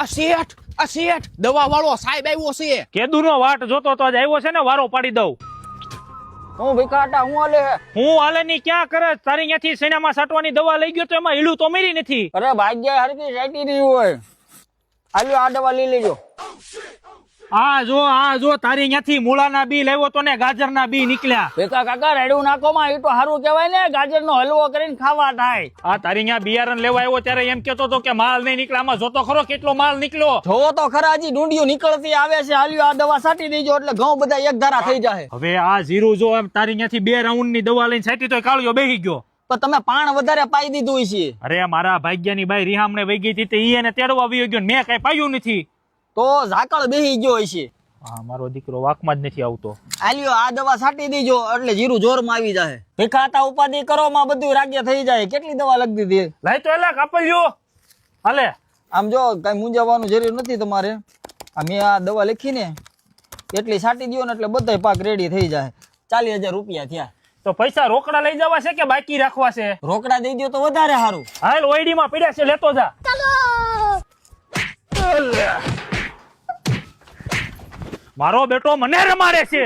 આ શેઠ દવા વાળો સાહેબ આવ્યો છે. કેદુનો વાટ જોતો તો જ આવ્યો છે ને, વારો પાડી દઉં. હું ભીખાટા હું આલે હું હાલે ની ક્યાં કરે? તારી ત્યાંથી સેનામાં સાટવાની દવા લઈ ગયો તો એમાં હીલું તો મરી નથી. અરે ભાગ્ય હરકી સાઈટી રહ્યું હોય. આલ્યો આ દવા લઈ લેજો. આ જો તારી ત્યાંથી મૂળાના બી લાવ્યો તો ને ગાજરના બી નીકળ્યા. ભેખા કાકા રેડું નાખો માં એ તો સારું કહેવાય ને, ગાજરનો હલવો કરીને ખાવા થાય. આ તારી ત્યાં બિયારણ લેવા આવ્યો ત્યારે એમ કેતો તો કે માલ નહીં નીકળે. આમાં જોતો ખરો કેટલો માલ નીકળ્યો. જોવો તો ખરા, હજી ડુંડીઓ નીકળતી આવે છે. આલ્યો આ દવા છાંટી દેજો એટલે ઘઉં બધા એક ધારા થઈ જાય. હવે આ જીરું જો એમ તારી ત્યાંથી 2 રાઉન્ડ ની દવા લઈને છાંટી તો કાળિયો બેહી ગયો. તો તમે પાણ વધારે પાઈ દીધું છે. અરે મારા ભાગ્યની બાઈ રિહામને વહી ગઈ હતી ઈ એને તેડવા આવી ગયો ને મેં કઈ પાયું નથી. તો ઝાકળ બેહી ગયો છે. હા, મારો દીકરો વાકમાં જ નથી આવતો. આલ્યો આ દવા છાંટી દેજો એટલે જીરું જોરમાં આવી જાય. ભીખાતા ઉપાધિ કરો માં બધું રાગ્ય થઈ જાય. કેટલી દવા લખી દીધી? લઈ તો એલા કાપલ્યો હાલે. આમ જો કઈ મૂંઝાવાનું જરૂર નથી તમારે. મેં આ દવા લખીને એટલી છાંટી દો ને એટલે બધા પાક રેડી થઈ જાય. 40,000 રૂપિયા થયા. તો પૈસા રોકડા લઈ જવા છે કે બાકી રાખવા છે? રોકડા દઈ દો તો વધારે સારું. હાલ ઓઈડી માં પડ્યા છે, લેતો જા. મારો બેટો મને રમાડે છે.